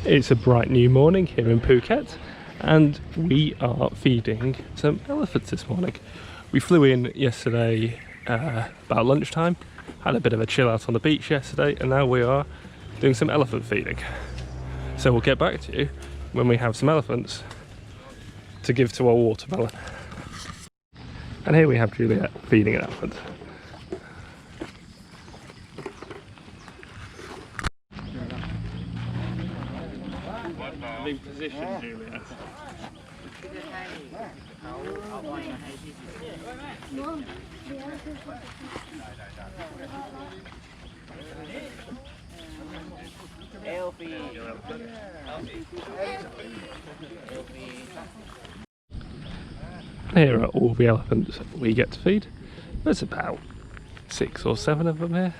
It's a bright new morning here in Phuket and we are feeding some elephants this morning. We flew in yesterday about lunchtime, had a bit of a chill out on the beach yesterday, and now we are doing some elephant feeding. So we'll get back to you when we have some elephants to give to our watermelon. And here we have Juliet feeding an elephant. In position, Juliet. Here are all the elephants we get to feed. There's about 6 or 7 of them here.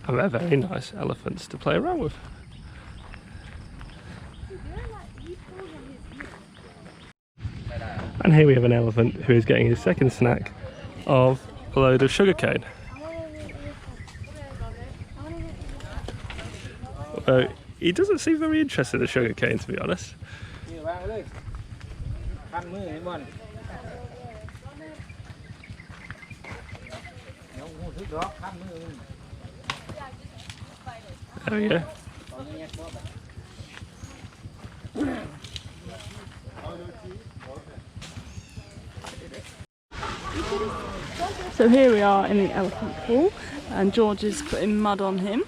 And they're very nice elephants to play around with. And here we have an elephant who is getting his second snack of a load of sugarcane. Although he doesn't seem very interested in sugarcane, to be honest. There we go. So here we are in the elephant pool and George is putting mud on him.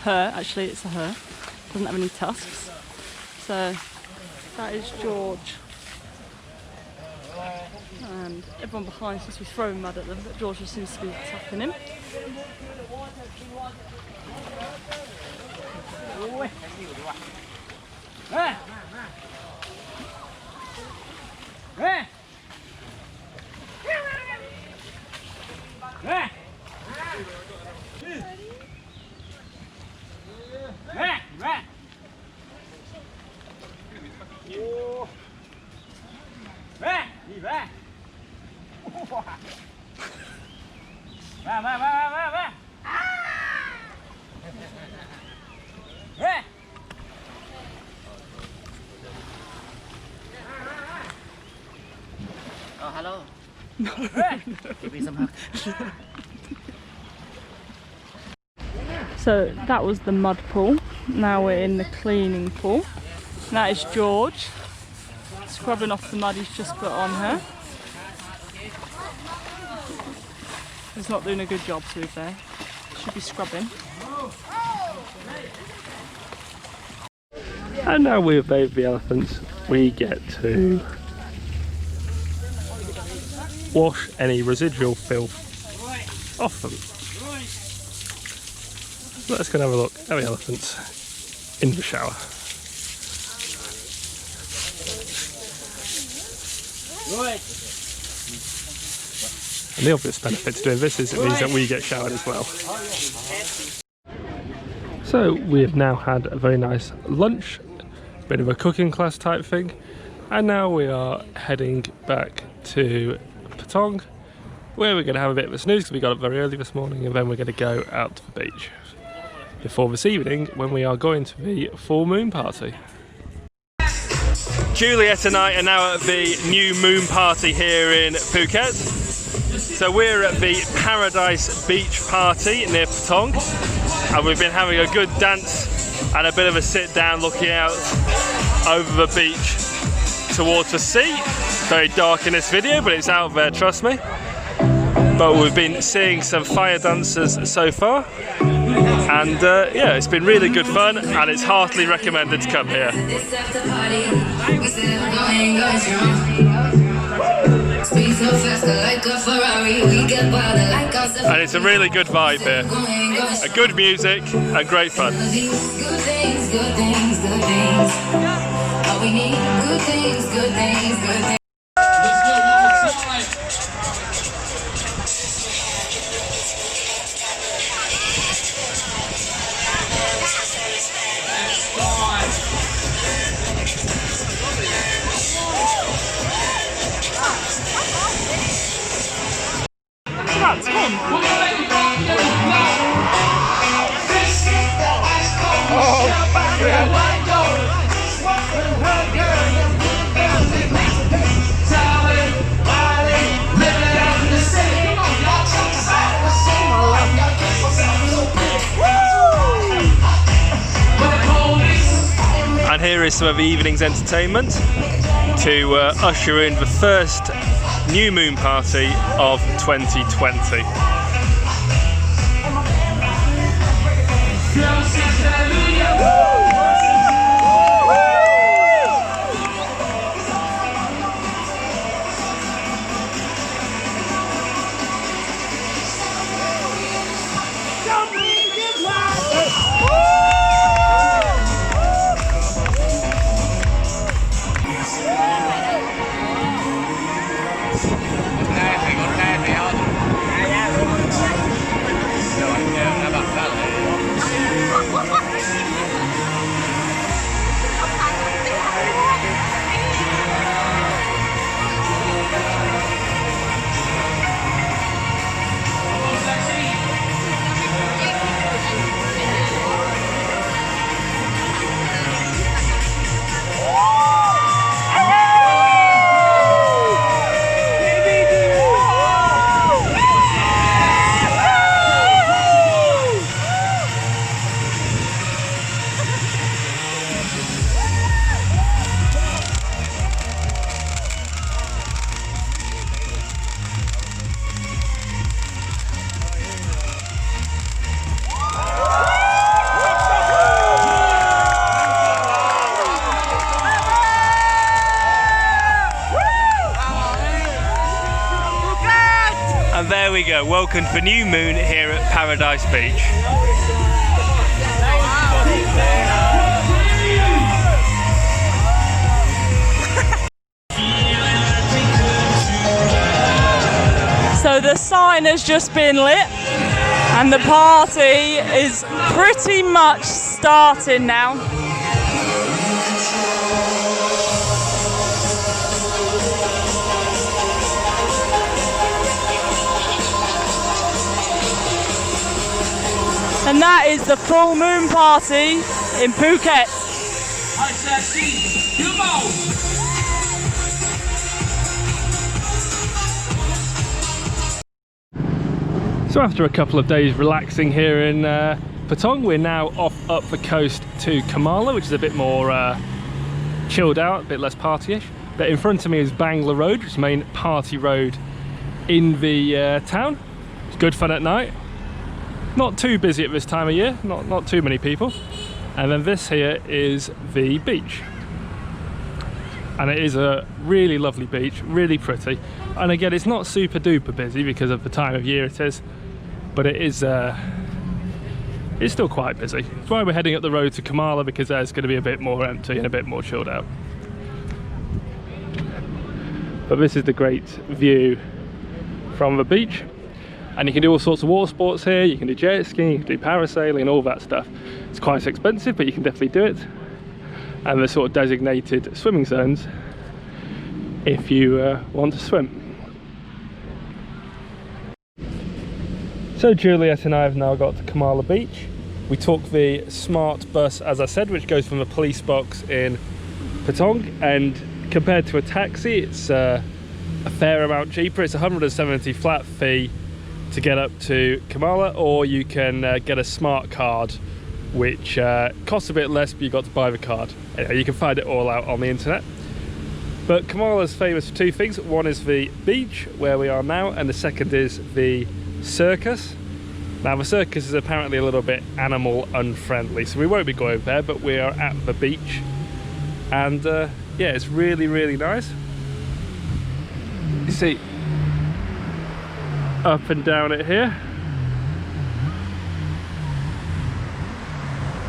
Her, actually it's a her, doesn't have any tusks. So that is George. And everyone behind seems to be throwing mud at them, but George just seems to be tapping him. Oh, hello. Give me some hug. So that was the mud pool. Now we're in the cleaning pool. And that is George scrubbing off the mud he's just put on her. He's not doing a good job, to be fair. Should be scrubbing. And now we've bathed the elephants, we get to wash any residual filth off them. So let's go and have a look at the elephants in the shower. And the obvious benefit to doing this is it means that we get showered as well. So we have now had a very nice lunch, bit of a cooking class type thing, and now we are heading back to Patong, where we're going to have a bit of a snooze because we got up very early this morning, and then we're going to go out to the beach before this evening when we are going to the full moon party. Juliet and I are now at the new moon party here in Phuket. So we're at the Paradise Beach Party near Patong, and we've been having a good dance and a bit of a sit down looking out over the beach towards the sea. Very dark in this video, but it's out there, trust me. But we've been seeing some fire dancers so far, and yeah, it's been really good fun, and it's heartily recommended to come here. And it's a really good vibe here. A good music and great fun. That's fun. Oh, some of the evening's entertainment to usher in the first new moon party of 2020. And there we go, welcome to the new moon here at Paradise Beach. So the sign has just been lit and the party is pretty much starting now. And that is the full moon party in Phuket. So after a couple of days relaxing here in Patong, we're now off up the coast to Kamala, which is a bit more chilled out, a bit less party-ish. But in front of me is Bangla Road, which is the main party road in the town. It's good fun at night. Not too busy at this time of year, not too many people. And then this here is the beach. And it is a really lovely beach, really pretty. And again, it's not super duper busy because of the time of year it is, but it is it's still quite busy. That's why we're heading up the road to Kamala, because there's going to be a bit more empty and a bit more chilled out. But this is the great view from the beach. And you can do all sorts of water sports here. You can do jet skiing, you can do parasailing, all that stuff. It's quite expensive, but you can definitely do it. And there's sort of designated swimming zones if you want to swim. So Juliet and I have now got to Kamala Beach. We took the smart bus, as I said, which goes from the police box in Patong, and compared to a taxi, it's a fair amount cheaper. It's 170 flat fee to get up to Kamala, or you can get a smart card, which costs a bit less, but you've got to buy the card. Anyway, you can find it all out on the internet. But Kamala's famous for two things. One is the beach, where we are now, and the second is the circus. Now the circus is apparently a little bit animal unfriendly, so we won't be going there, but we are at the beach. And yeah, it's really, really nice. You see, up and down it here,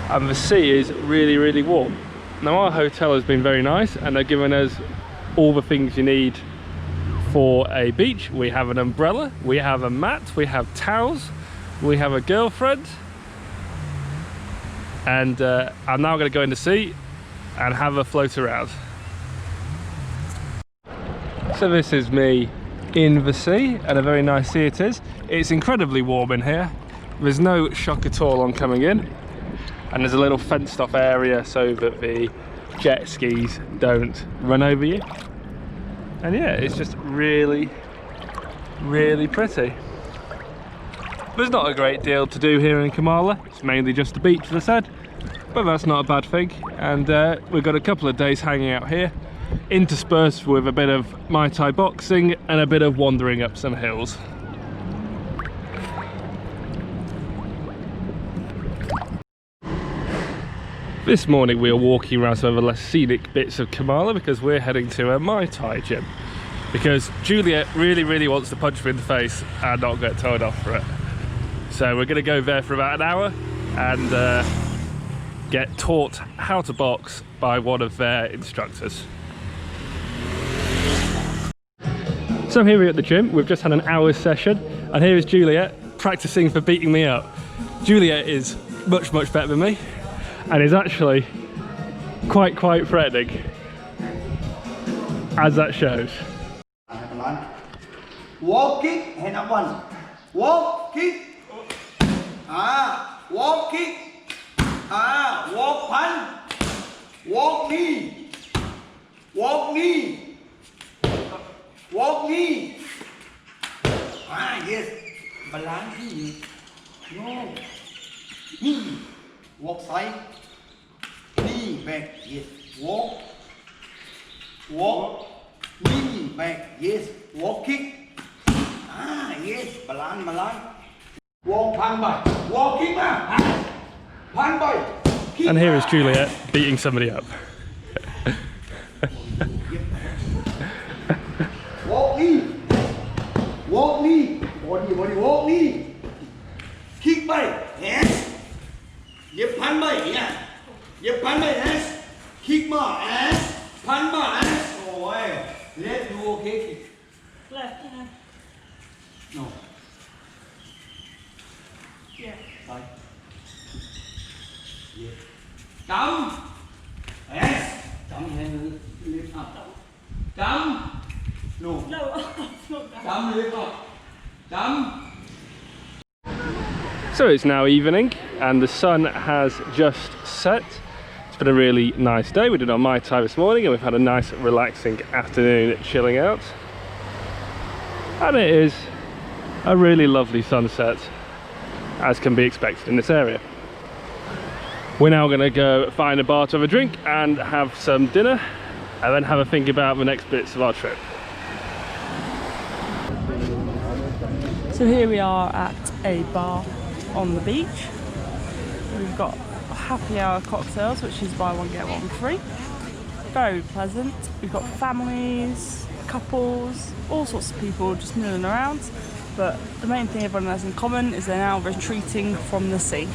and the sea is really, really warm. Now our hotel has been very nice, and they're giving us all the things you need for a beach. We have an umbrella, we have a mat, we have towels, we have a girlfriend, and I'm now going to go in the sea and have a float around. So this is me in the sea, and a very nice sea it is. It's incredibly warm in here. There's no shock at all on coming in, and there's a little fenced off area so that the jet skis don't run over you. And yeah, it's just really, really pretty. There's not a great deal to do here in Kamala. It's mainly just the beach, as I said. but that's not a bad thing. And we've got a couple of days hanging out here, interspersed with a bit of Muay Thai boxing and a bit of wandering up some hills. This morning we are walking around some of the less scenic bits of Kamala because we're heading to a Muay Thai gym. Because Juliet really wants to punch me in the face and not get told off for it. So we're going to go there for about an hour and get taught how to box by one of their instructors. So here we're at the gym. We've just had an hour's session and here is Juliet practicing for beating me up. Juliet is much better than me and is actually quite threatening, as that shows. Walk kick, hand up one. Walk kick. Walk kick. Walk punch. Walk knee. Walk knee. Walk knee. Yes. Balance knee. No. Knee. Walk side. Knee back. Yes. Walk. Walk. Knee back. Yes. Walk kick. Yes. Balance. Walk punch by. Walking back. Punch by. Kick. And here is Juliet beating somebody up. Walk knee. Walk knee. Body, walk knee. Kick by. Yes. Yep, punch by. Yeah. Yep, punch by. Yes. Kick by. Yes. Punch by. Yes. Oh, let's do okay. Left. No. Yeah. Side. Yeah. Down. Yes. Down hand lift up. Down. No. No, it's not that. Down lift up. Down. So it's now evening and the sun has just set. It's been a really nice day. We did our Muay Thai this morning and we've had a nice relaxing afternoon chilling out. And it is a really lovely sunset, as can be expected in this area. We're now going to go find a bar to have a drink and have some dinner and then have a think about the next bits of our trip. So here we are at a bar on the beach. We've got happy hour cocktails, which is buy one get one free. Very pleasant. We've got families, couples, all sorts of people just milling around. But the main thing everyone has in common is they're now retreating from the sea.